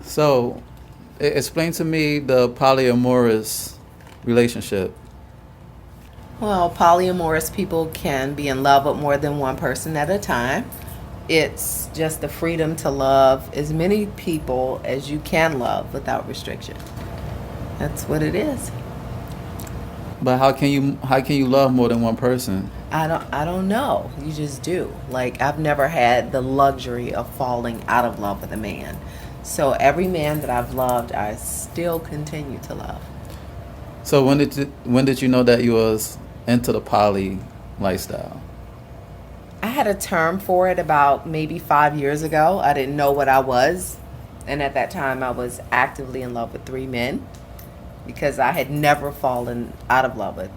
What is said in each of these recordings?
So, explain to me the polyamorous relationship. Well, polyamorous people can be in love with more than one person at a time. It's just the freedom to love as many people as you can love without restriction. That's what it is. But how can you love more than one person? I don't know. You just do. Like I've never had the luxury of falling out of love with a man. So every man that I've loved, I still continue to love. So when did you know that you was into the poly lifestyle? I had a term for it about maybe 5 years ago. I didn't know what I was. And at that time, I was actively in love with three men because I had never fallen out of love with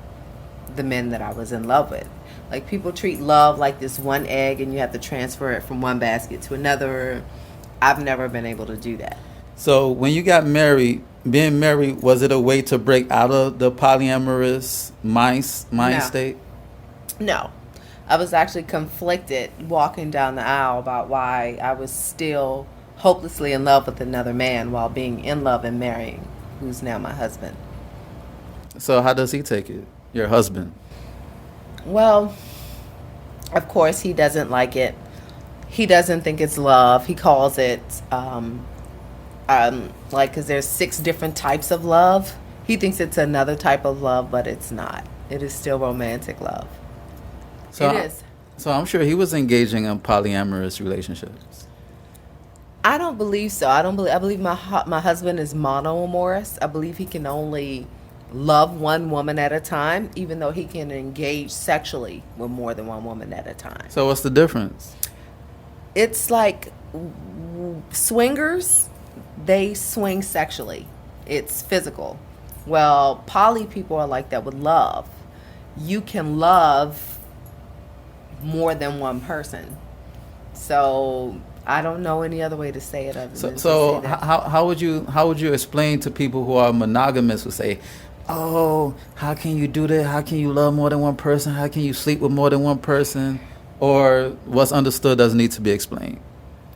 the men that I was in love with. Like people treat love like this one egg and you have to transfer it from one basket to another. I've never been able to do that. So when you got married, being married, was it a way to break out of the polyamorous mind No, state? no. I was actually conflicted walking down the aisle about why I was still hopelessly in love with another man while being in love and marrying who's now my husband. So how does he take it? Your husband. Well, of course, he doesn't like it. He doesn't think it's love. He calls it, like, because there's six different types of love. He thinks it's another type of love, but it's not. It is still romantic love. It So is. so I'm sure he was engaging in polyamorous relationships. I don't believe so. I don't believe. I believe my husband is monoamorous. I believe he can only love one woman at a time, even though he can engage sexually with more than one woman at a time. So what's the difference? It's like swingers, they swing sexually. It's physical. Well, poly people are like that with love. You can love more than one person. So I don't know any other way to say it other So than to say so that. how would you explain to people who are monogamous who say, "Oh, how can you do that? How can you love more than one person? How can you sleep with more than one person?" Or what's understood doesn't need to be explained.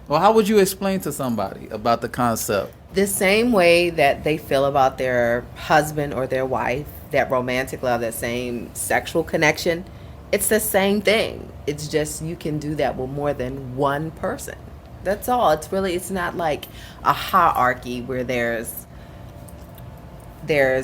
Or how would you explain to somebody about the concept? The same way that they feel about their husband or their wife, that romantic love, that same sexual connection, it's the same thing. It's just you can do that with more than one person. That's all. It's not like a hierarchy where there's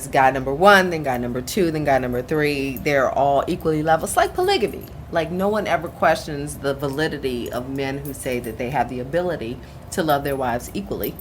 guy number one, then guy number two, then guy number three. They're all equally level. It's like polygamy. Like no one ever questions the validity of men who say that they have the ability to love their wives equally.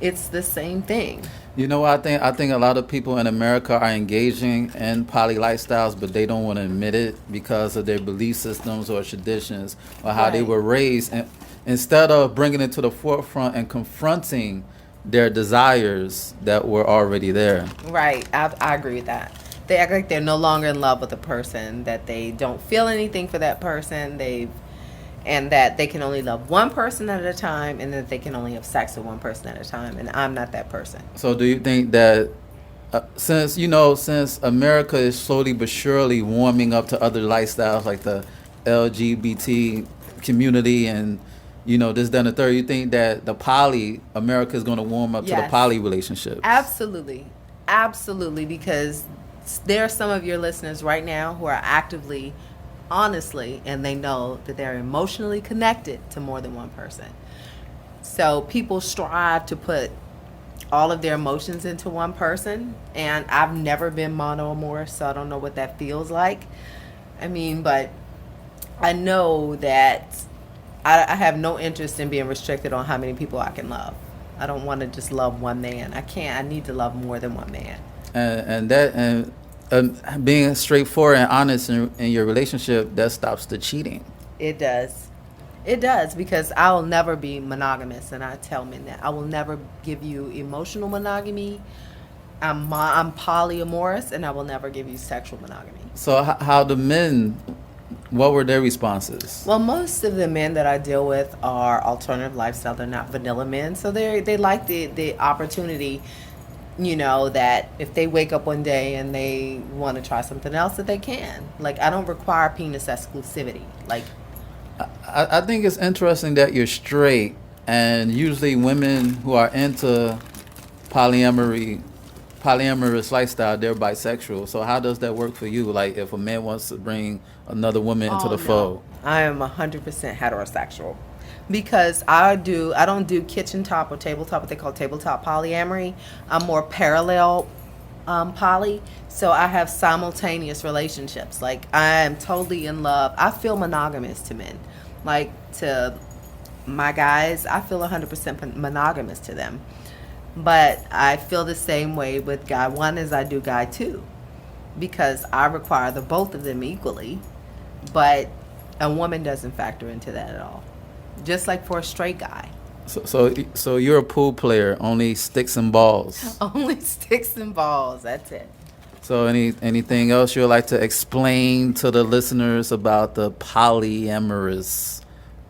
It's the same thing. You know what I think a lot of people in America are engaging in poly lifestyles, but they don't want to admit it because of their belief systems or traditions or how they Right. were raised. And instead of bringing it to the forefront and confronting their desires that were already there. Right. I agree with that. They act like they're no longer in love with the person, that they don't feel anything for that person. And that they can only love one person at a time, and that they can only have sex with one person at a time. And I'm not that person. So do you think that since America is slowly but surely warming up to other lifestyles like the LGBT community and this, that, and the third, you think that the poly America is going to warm up to the Yes. poly relationships? Absolutely. Absolutely. Because there are some of your listeners right now who are actively, honestly, and they know that they're emotionally connected to more than one person. So people strive to put all of their emotions into one person. And I've never been monoamorous, so I don't know what that feels like. I mean, but I know that I have no interest in being restricted on how many people I can love. I don't want to just love one man. I can't. I need to love more than one man. And being straightforward and honest in your relationship, that stops the cheating. It does. It does, because I will never be monogamous, and I tell men that I will never give you emotional monogamy. I'm polyamorous, and I will never give you sexual monogamy. So how the men, what were their responses? Well, most of the men that I deal with are alternative lifestyle. They're not vanilla men, so they like the opportunity. That if they wake up one day and they want to try something else, that they can. Like I don't require penis exclusivity. Like I think it's interesting that you're straight And usually women who are into polyamorous lifestyle, they're bisexual. So how does that work for you? Like if a man wants to bring another woman into the fold? I am 100% heterosexual because I don't do kitchen top or tabletop, what they call tabletop polyamory. I'm more parallel poly. So I have simultaneous relationships. Like I am totally in love. I feel monogamous to men. Like to my guys, I feel 100% monogamous to them. But I feel the same way with guy one as I do guy two, because I require the both of them equally. But a woman doesn't factor into that at all. Just like for a straight guy. So you're a pool player, only sticks and balls. Only sticks and balls. That's it. So anything else you would like to explain to the listeners about the polyamorous?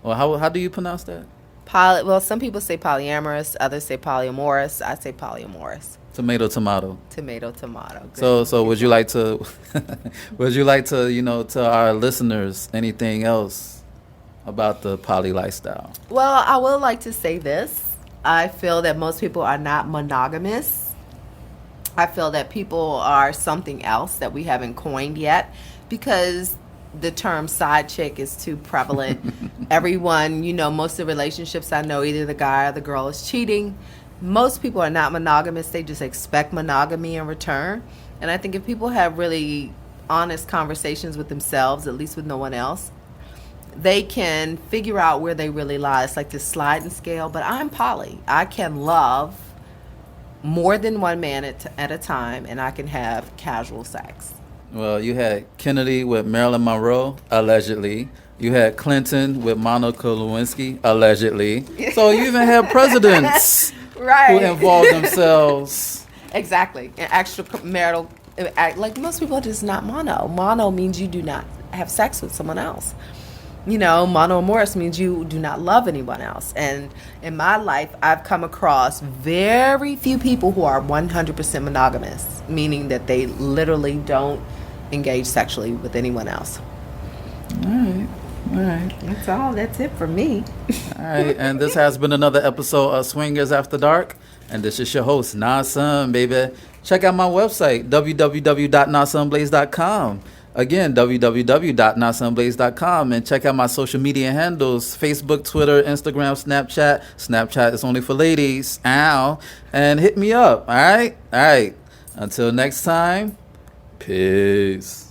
Well, how do you pronounce that? Well, some people say polyamorous, others say polyamorous. I say polyamorous. Tomato. Tomato. So would you like to tell our listeners anything else about the poly lifestyle? Well, I would like to say this. I feel that most people are not monogamous. I feel that people are something else that we haven't coined yet because the term side chick is too prevalent. Everyone, most of the relationships I know, either the guy or the girl is cheating. Most people are not monogamous. They just expect monogamy in return. And I think if people have really honest conversations with themselves, at least with no one else, they can figure out where they really lie. It's like this sliding scale, but I'm poly. I can love more than one man at a time, and I can have casual sex. Well, you had Kennedy with Marilyn Monroe, allegedly. You had Clinton with Monica Lewinsky, allegedly. So you even had presidents right. who involved themselves. Exactly. And extramarital, like most people are just not mono. Mono means you do not have sex with someone else. Monoamorous means you do not love anyone else. And in my life, I've come across very few people who are 100% monogamous, meaning that they literally don't engage sexually with anyone else. All right. That's all. That's it for me. All right. And this has been another episode of Swingers After Dark. And this is your host, Nasun, baby. Check out my website, www.nasunblaze.com. Again, www.nasunblaze.com, and check out my social media handles, Facebook, Twitter, Instagram, Snapchat. Snapchat is only for ladies. Ow. And hit me up. All right. Until next time, peace.